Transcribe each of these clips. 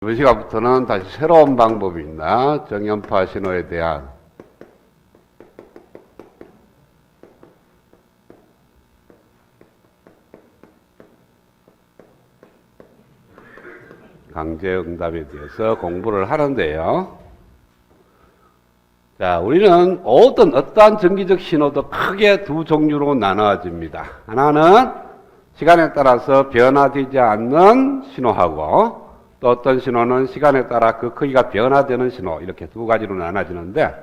이번 시간부터는 다시 새로운 방법입니다. 정연파 신호에 대한 강제응답에 대해서 공부를 하는데요. 자, 우리는 어떠한 전기적 신호도 크게 두 종류로 나눠집니다. 하나는 시간에 따라서 변화되지 않는 신호하고 또 어떤 신호는 시간에 따라 그 크기가 변화되는 신호, 이렇게 두 가지로 나눠지는데,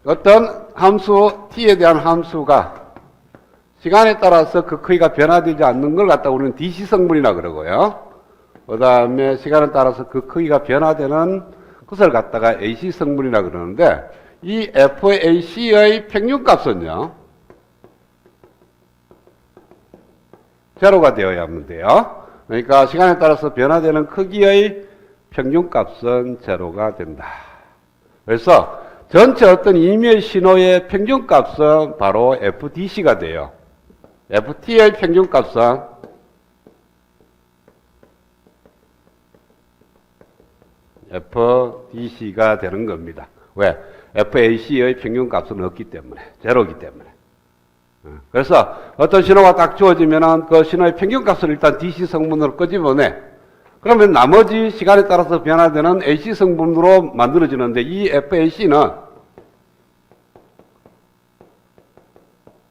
어떤 함수, t에 대한 함수가 시간에 따라서 그 크기가 변화되지 않는 걸 갖다 우리는 DC 성분이라 그러고요. 그 다음에 시간에 따라서 그 크기가 변화되는 것을 갖다가 AC 성분이라 그러는데, 이 FAC의 평균값은요, 제로가 되어야 하면 돼요. 그러니까 시간에 따라서 변화되는 크기의 평균값은 제로가 된다. 그래서 전체 어떤 임의 신호의 평균값은 바로 FDC가 돼요. FT의 평균값은 FDC가 되는 겁니다. 왜? FAC의 평균값은 없기 때문에, 제로이기 때문에. 그래서 어떤 신호가 딱 주어지면 그 신호의 평균값을 일단 DC 성분으로 끄집어내. 그러면 나머지 시간에 따라서 변화되는 AC 성분으로 만들어지는데, 이 FAC는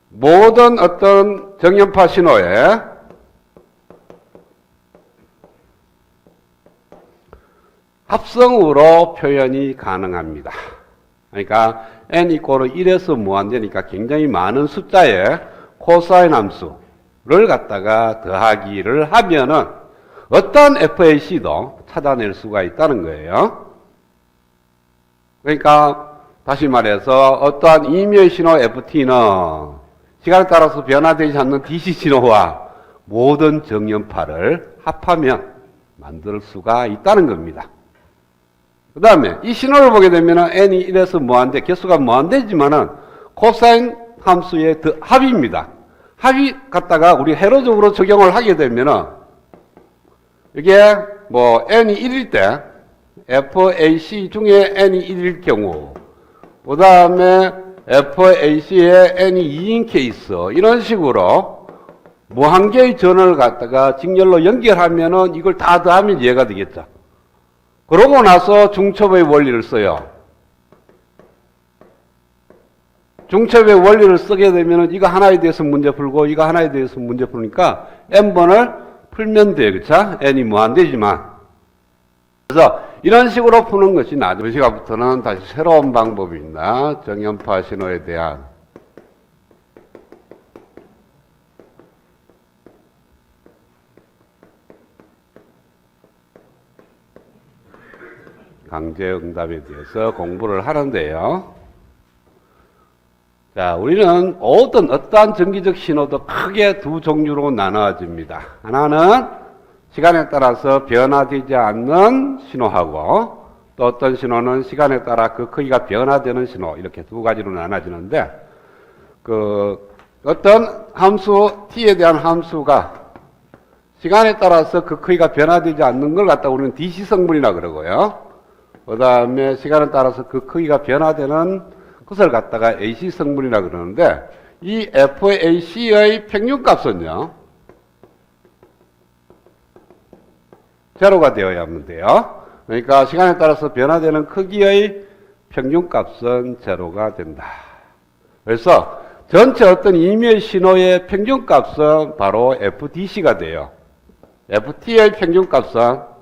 모든 어떤 정연파 신호에 합성으로 표현이 가능합니다. 그러니까 n 이꼬르 1에서 무한대니까 굉장히 많은 숫자의 코사인 함수를 갖다가 더하기를 하면은 어떤 FAC도 찾아낼 수가 있다는 거예요. 그러니까 다시 말해서 어떠한 임의 신호 FT는 시간에 따라서 변화되지 않는 DC 신호와 모든 정연파를 합하면 만들 수가 있다는 겁니다. 그 다음에 이 신호를 보게 되면 n이 1에서 무한대, 개수가 무한대지만은 코사인 함수의 합입니다. 합이 갖다가 우리 회로적으로 적용을 하게 되면은 이게 뭐 n이 1일 때 FAC 중에 n이 1일 경우, 그 다음에 FAC의 n이 2인 케이스, 이런 식으로 무한개의 전원을 갖다가 직렬로 연결하면은 이걸 다 더하면 이해가 되겠죠. 그러고 나서 중첩의 원리를 써요. 중첩의 원리를 쓰게 되면 이거 하나에 대해서 문제 풀고 이거 하나에 대해서 문제 푸니까 n번을 풀면 돼요. 그쵸? n이 무한대지만. 그래서 이런 식으로 푸는 것이 나중 시간부터는 다시 새로운 방법입니다. 정연파 신호에 대한 강제응답에 대해서 공부를 하는데요. 자, 우리는 어떠한 전기적 신호도 크게 두 종류로 나눠집니다. 하나는 시간에 따라서 변화되지 않는 신호하고 또 어떤 신호는 시간에 따라 그 크기가 변화되는 신호, 이렇게 두 가지로 나눠지는데, 어떤 함수, t에 대한 함수가 시간에 따라서 그 크기가 변화되지 않는 걸 갖다 우리는 DC 성분이라 그러고요. 그 다음에 시간에 따라서 그 크기가 변화되는 것을 갖다가 AC 성분이라 그러는데, 이 FAC의 평균값은요, 제로가 되어야 하면 돼요. 그러니까 시간에 따라서 변화되는 크기의 평균값은 제로가 된다. 그래서 전체 어떤 임의 신호의 평균값은 바로 FDC가 돼요. FT의 평균값은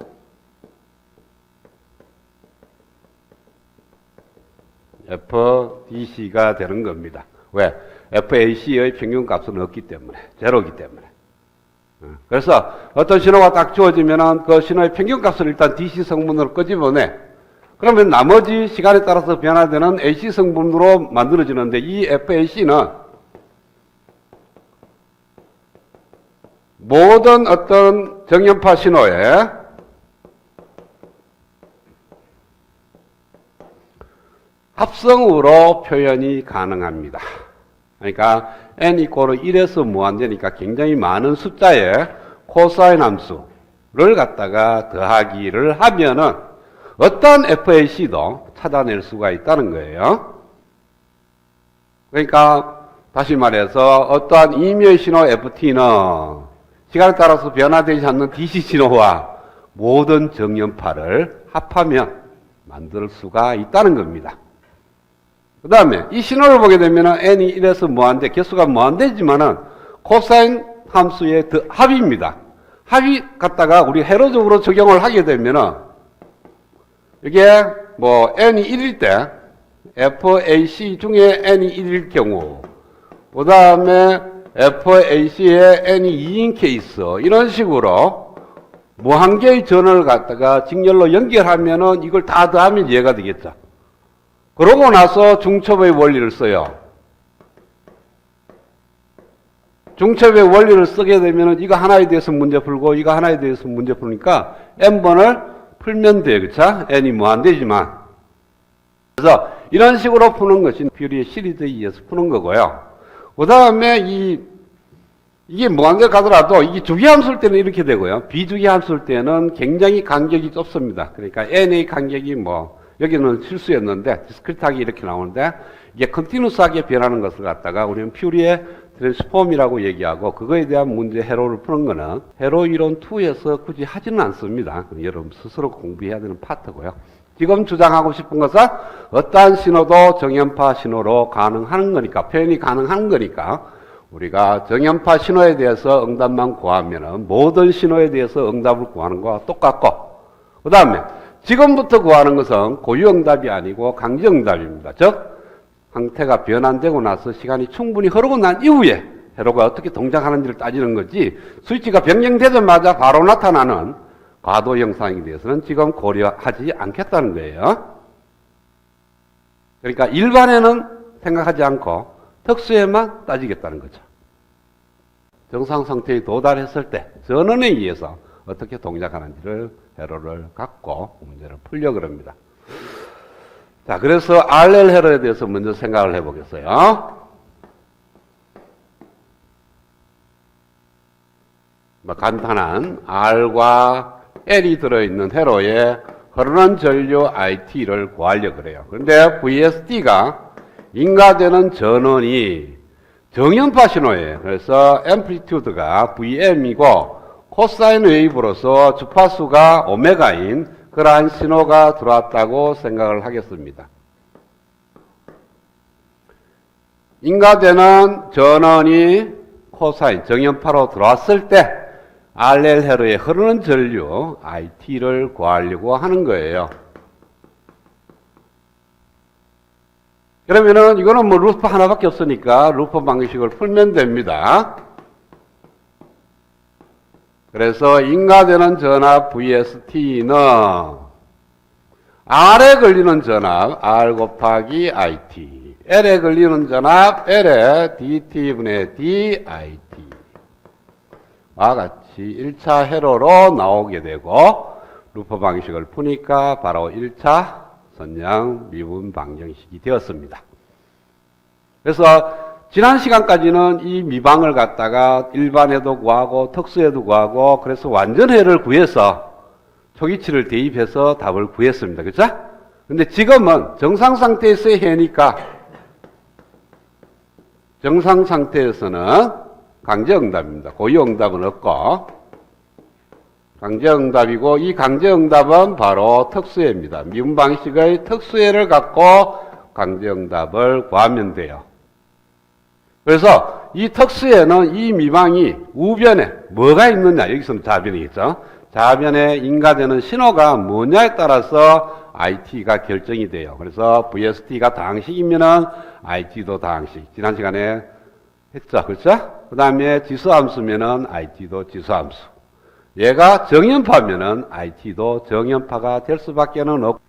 FDC가 되는 겁니다. 왜? FAC의 평균값은 없기 때문에, 제로이기 때문에. 그래서 어떤 신호가 딱 주어지면 그 신호의 평균값을 일단 DC 성분으로 끄집어내. 그러면 나머지 시간에 따라서 변화되는 AC 성분으로 만들어지는데, 이 FAC는 모든 어떤 정연파 신호에 합성으로 표현이 가능합니다. 그러니까 n 이꼬르 1에서 무한대니까 굉장히 많은 숫자의 코사인 함수, 갖다가 더하기를 하면은 어떤 FAC도 찾아낼 수가 있다는 거예요. 그러니까 다시 말해서 어떠한 임의의 신호 FT는 시간에 따라서 변화되지 않는 DC 신호와 모든 정연파를 합하면 만들 수가 있다는 겁니다. 그 다음에 이 신호를 보게 되면 n이 1에서 무한대, 개수가 무한대지만은 코사인 함수의 합입니다. 합이 갖다가 우리 회로적으로 적용을 하게 되면은 이게 뭐 n이 1일 때 FAC 중에 n이 1일 경우, 그 다음에 FAC의 n이 2인 케이스, 이런 식으로 무한개의 전원을 갖다가 직렬로 연결하면은 이걸 다 더하면 이해가 되겠죠. 그러고 나서 중첩의 원리를 써요. 중첩의 원리를 쓰게 되면은 이거 하나에 대해서 문제 풀고 이거 하나에 대해서 문제 푸니까 n번을 풀면 돼요. 그쵸? n이 무한대지만. 그래서 이런 식으로 푸는 것이 퓨리의 시리즈에 의해서 푸는 거고요. 그 다음에 이게 무한대 가더라도 이게 주기함수일 때는 이렇게 되고요. 비주기함수일 때는 굉장히 간격이 좁습니다. 그러니까 n의 간격이 여기는 실수였는데 디스크리트하게 이렇게 나오는데 이게 컨티뉴스하게 변하는 것을 갖다가 우리는 퓨리의 트랜스폼이라고 얘기하고, 그거에 대한 문제 해로를 푸는 거는 해로 이론 2에서 굳이 하지는 않습니다. 여러분 스스로 공부해야 되는 파트고요. 지금 주장하고 싶은 것은 어떠한 신호도 정연파 신호로 가능한 거니까, 표현이 가능한 거니까 우리가 정연파 신호에 대해서 응답만 구하면은 모든 신호에 대해서 응답을 구하는 거와 똑같고, 그 다음에 지금부터 구하는 것은 고유응답이 아니고 강제응답입니다. 즉 상태가 변환되고 나서 시간이 충분히 흐르고 난 이후에 회로가 어떻게 동작하는지를 따지는 거지, 스위치가 변경되자마자 바로 나타나는 과도 영상에 대해서는 지금 고려하지 않겠다는 거예요. 그러니까 일반에는 생각하지 않고 특수에만 따지겠다는 거죠. 정상 상태에 도달했을 때 전원에 의해서 어떻게 동작하는지를 회로를 갖고 문제를 풀려고 합니다. 자, 그래서 RL 회로에 대해서 먼저 생각을 해보겠어요. 간단한 R과 L이 들어있는 회로에 흐르는 전류 IT를 구하려고 그래요. 그런데 VSD가 인가되는 전원이 정연파 신호예요. 그래서 앰플리튜드가 VM이고 코사인 웨이브로서 주파수가 오메가인 그러한 신호가 들어왔다고 생각을 하겠습니다. 인가되는 전원이 코사인 정연파로 들어왔을 때 RL 회로에 흐르는 전류 IT를 구하려고 하는 거예요. 그러면은 이거는 루프 하나밖에 없으니까 루프 방식을 풀면 됩니다. 그래서 인가되는 전압 VST는 R에 걸리는 전압 R 곱하기 IT, L에 걸리는 전압 L에 DT분의 DIT 와 같이 1차 회로로 나오게 되고, 루프 방식을 푸니까 바로 1차 선양 미분 방정식이 되었습니다. 그래서 지난 시간까지는 이 미방을 갖다가 일반에도 구하고 특수에도 구하고, 그래서 완전해를 구해서 초기치를 대입해서 답을 구했습니다. 그렇죠? 근데 지금은 정상 상태에서의 해니까 정상 상태에서는 강제응답입니다. 고유응답은 없고 강제응답이고, 이 강제응답은 바로 특수해입니다. 미분 방식의 특수해를 갖고 강제응답을 구하면 돼요. 그래서 이 특수해는 이 미방이 우변에 뭐가 있느냐, 여기서는 좌변이겠죠. 좌변에 인가되는 신호가 뭐냐에 따라서 IT가 결정이 돼요. 그래서 VST가 다항식이면은 IT도 다항식. 지난 시간에 했죠. 그렇죠? 그 다음에 지수함수면은 IT도 지수함수. 얘가 정연파면은 IT도 정연파가 될 수밖에는 없고.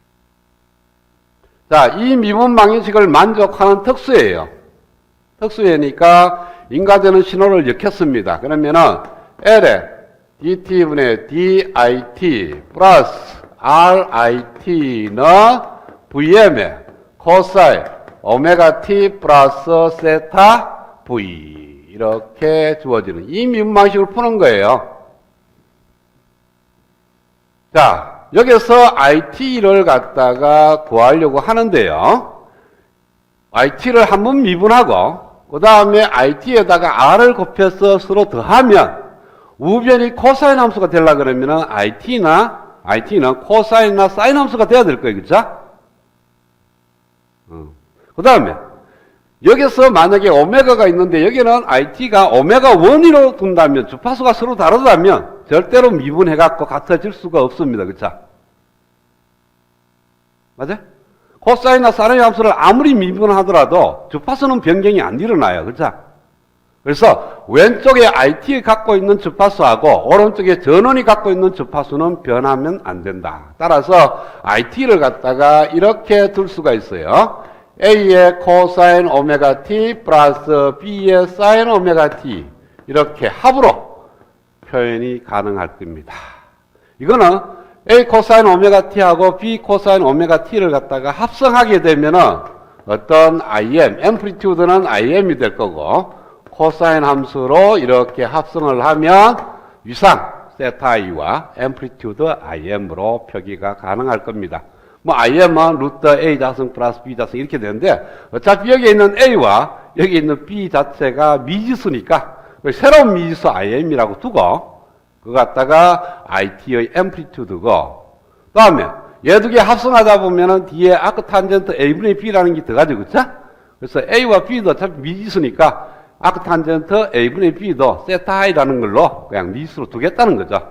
자, 이 미분 방정식을 만족하는 특수예요. 특수예니까 인가되는 신호를 엮였습니다. 그러면은 L에 DT분의 DIT 플러스 RIT는 VM에 코사인 오메가 T 플러스 세타 V 이렇게 주어지는 이 미분 방식을 푸는 거예요. 자, 여기서 IT를 갖다가 구하려고 하는데요. IT를 한번 미분하고 그 다음에 IT에다가 R을 곱해서 서로 더하면 우변이 코사인 함수가 되려고 그러면은 IT는 코사인이나 사인 함수가 돼야 될 거예요. 그죠? 그 다음에 여기서 만약에 오메가가 있는데 여기는 IT가 오메가 1으로 둔다면 주파수가 서로 다르다면 절대로 미분해갖고 같아질 수가 없습니다. 그쵸? 맞아요? 코사인이나 사인 함수를 아무리 미분하더라도 주파수는 변경이 안 일어나요. 그쵸? 그래서 왼쪽에 IT에 갖고 있는 주파수하고 오른쪽에 전원이 갖고 있는 주파수는 변하면 안 된다. 따라서 IT를 갖다가 이렇게 둘 수가 있어요. A의 코사인 오메가 T 플러스 B의 사인 오메가 T 이렇게 합으로 표현이 가능할 겁니다. 이거는 A 코사인 오메가 T하고 B 코사인 오메가 T를 갖다가 합성하게 되면은 어떤 IM, 앰플리튜드는 IM이 될 거고 코사인 함수로 이렇게 합성을 하면 위상 세타 I와 앰플리튜드 IM으로 표기가 가능할 겁니다. 뭐 IM은 루트 A 자승 플러스 B 자승 이렇게 되는데 어차피 여기 있는 A와 여기 있는 B 자체가 미지수니까 새로운 미지수 IM이라고 두고 그거 갖다가 IT의 앰플리튜드고 그 다음에 얘 두 개 합성하다 보면은 뒤에 아크 탄젠트 A분의 B라는 게 들어가죠. 그쵸? 그래서 A와 B도 어차피 미지수니까 아크 탄젠트 A분의 B도 세타 I라는 걸로 그냥 미지수로 두겠다는 거죠.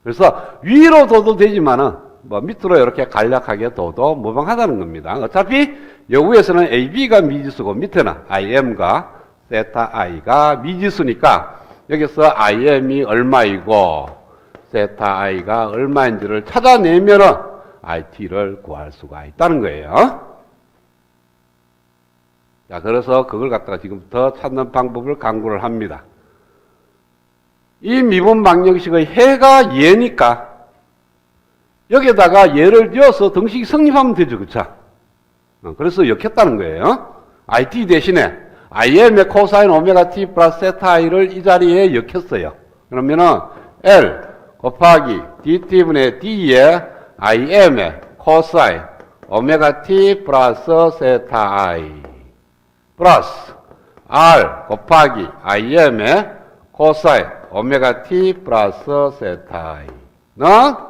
그래서 위로 둬도 되지만은 뭐 밑으로 이렇게 간략하게 둬도 무방하다는 겁니다. 어차피 여기에서는 AB가 미지수고 밑에는 IM과 세타 I가 미지수니까 여기서 IM이 얼마이고 세타 I가 얼마인지를 찾아내면은 IT를 구할 수가 있다는 거예요. 자, 그래서 그걸 갖다가 지금부터 찾는 방법을 강구를 합니다. 이 미분 방정식의 해가 얘니까 여기에다가 얘를 지어서 등식이 성립하면 되죠. 그쵸? 그래서 역했다는 거예요. IT 대신에 IM의 코사인 오메가 T 플러스 세타 I를 이 자리에 역했어요. 그러면은 L 곱하기 DT분의 D의 IM의 코사인 오메가 T 플러스 세타 I 플러스 R 곱하기 IM의 코사인 오메가 T 플러스 세타 I는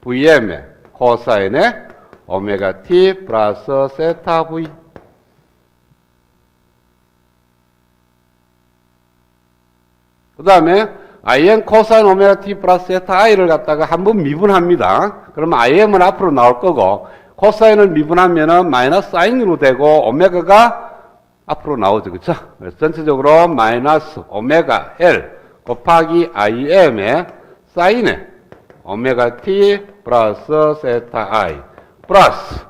VM의 코사인의 오메가 T 플러스 세타 V 그 다음에 IM 코사인 오메가 T 플러스 세타 I를 갖다가 한번 미분합니다. 그러면 IM은 앞으로 나올 거고 코사인을 미분하면은 마이너스 사인으로 되고 오메가가 앞으로 나오죠. 그쵸? 그래서 전체적으로 마이너스 오메가 L 곱하기 IM의 사인의 오메가 T 플러스 세타 I 플러스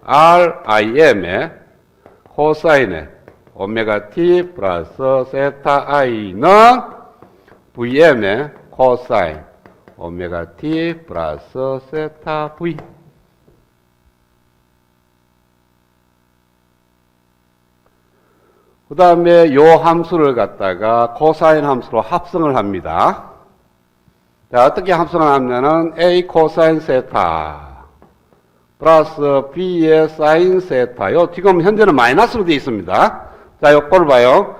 RIM의 코사인의 오메가 T 플러스 세타 I는 VM의 코사인 오메가 T 플러스 세타 V 그 다음에 요 함수를 갖다가 코사인 함수로 합성을 합니다. 자, 어떻게 합성을 하면은 A 코사인 세타 플러스 B의 사인 세타 요 지금 현재는 마이너스로 되어 있습니다. 자, 요걸 봐요.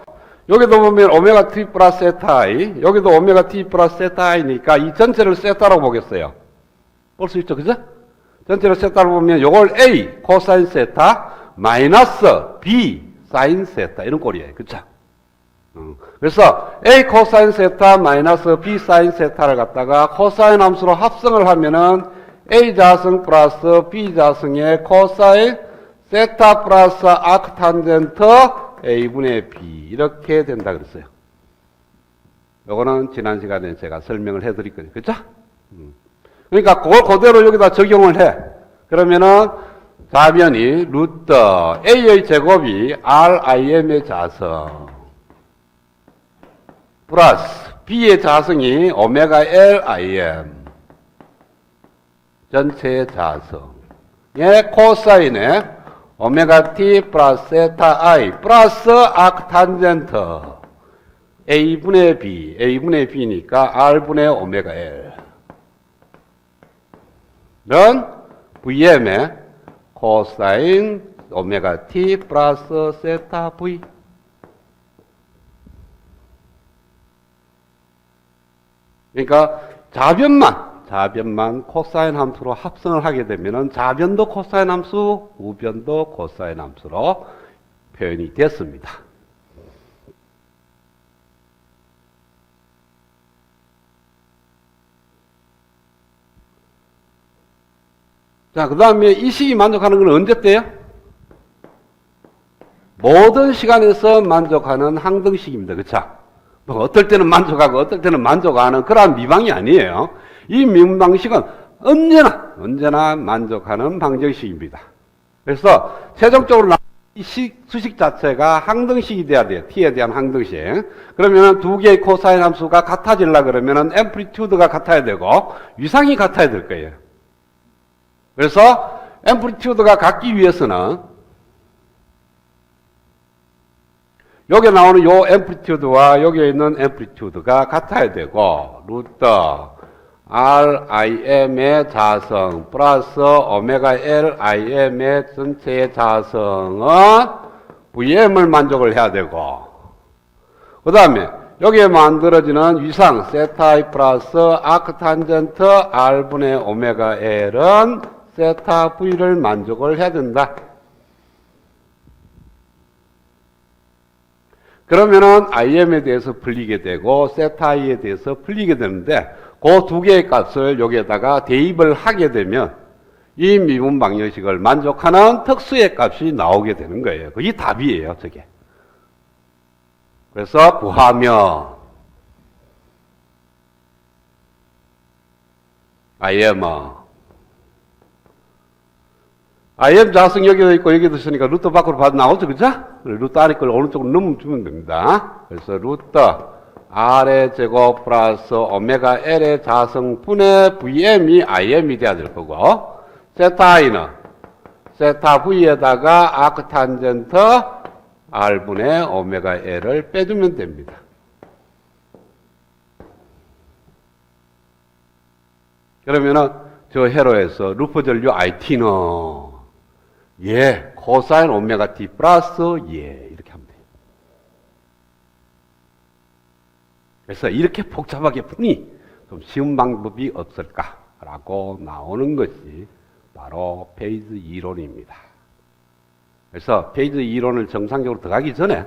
여기도 보면 오메가 T 플러스 세타 I 여기도 오메가 T 플러스 세타 I니까 이 전체를 세타라고 보겠어요. 볼 수 있죠. 그죠? 전체를 세타로 보면 요걸 A 코사인 세타 마이너스 B 사인 세타 이런 꼴이에요. 그쵸? 그래서 A 코사인 세타 마이너스 B 사인 세타를 갖다가 코사인 함수로 합성을 하면은 A 자승 플러스 B 자승의 코사인 세타 플러스 아크 탄젠트 A분의 B 이렇게 된다 그랬어요. 요거는 지난 시간에 제가 설명을 해드릴 거예요. 그쵸? 그러니까 그걸 그대로 여기다 적용을 해. 그러면은 답변이 루트 A의 제곱이 RIM의 자성 플러스 B의 자성이 오메가 LIM 전체의 자성의 코사인의 오메가 T 플러스 세타 I 플러스 아크 탄젠트 A분의 B A분의 B니까 R분의 오메가 L Vm의 코사인 오메가 t 플러스 세타 V. 그러니까 좌변만 코사인 함수로 합성을 하게 되면은 좌변도 코사인 함수, 우변도 코사인 함수로 표현이 됐습니다. 자, 그 다음에 이 식이 만족하는 건 언제 때요? 모든 시간에서 만족하는 항등식입니다. 그쵸? 뭐 어떨 때는 만족하고 어떨 때는 만족 안 하는 그러한 미방이 아니에요. 이 미분 방식은 언제나 만족하는 방정식입니다. 그래서 최종적으로 이 수식 자체가 항등식이 돼야 돼요. t에 대한 항등식. 그러면 두 개의 코사인 함수가 같아지려고 그러면 앰플리튜드가 같아야 되고 위상이 같아야 될 거예요. 그래서 앰플리튜드가 같기 위해서는 여기 나오는 요 앰플리튜드와 여기에 있는 앰플리튜드가 같아야 되고 루트 RIM의 자성 플러스 오메가 LIM의 전체의 자성은 VM을 만족을 해야 되고 그 다음에 여기에 만들어지는 위상 세타 I 플러스 아크탄젠트 R분의 오메가 L은 세타 V를 만족을 해야 된다. 그러면은 IM에 대해서 풀리게 되고 세타 I에 대해서 풀리게 되는데 그 두 개의 값을 여기에다가 대입을 하게 되면 이 미분 방정식을 만족하는 특수의 값이 나오게 되는 거예요. 그게 답이에요, 저게. 그래서 구하면 IM 자성 여기도 있고 여기도 있으니까 루트 밖으로 봐도 나오죠, 그죠? 루트 아래 걸 어느 쪽으로 넘으면 됩니다. 그래서 루트 R의 제곱 플러스 오메가 L의 자성 분의 VM이 IM이 돼야 될 거고 세타 I는 세타 V에다가 아크탄젠트 R분의 오메가 L을 빼주면 됩니다. 그러면은 저 회로에서 루프 전류 IT는 코사인 오메가 T 플러스 이렇게 하면 돼요. 그래서 이렇게 복잡하게 푸니 좀 쉬운 방법이 없을까라고 나오는 것이 바로 페이즈 이론입니다. 그래서 페이즈 이론을 정상적으로 들어가기 전에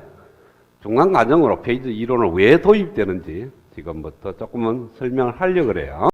중간 과정으로 페이즈 이론을 왜 도입되는지 지금부터 조금은 설명을 하려고 그래요.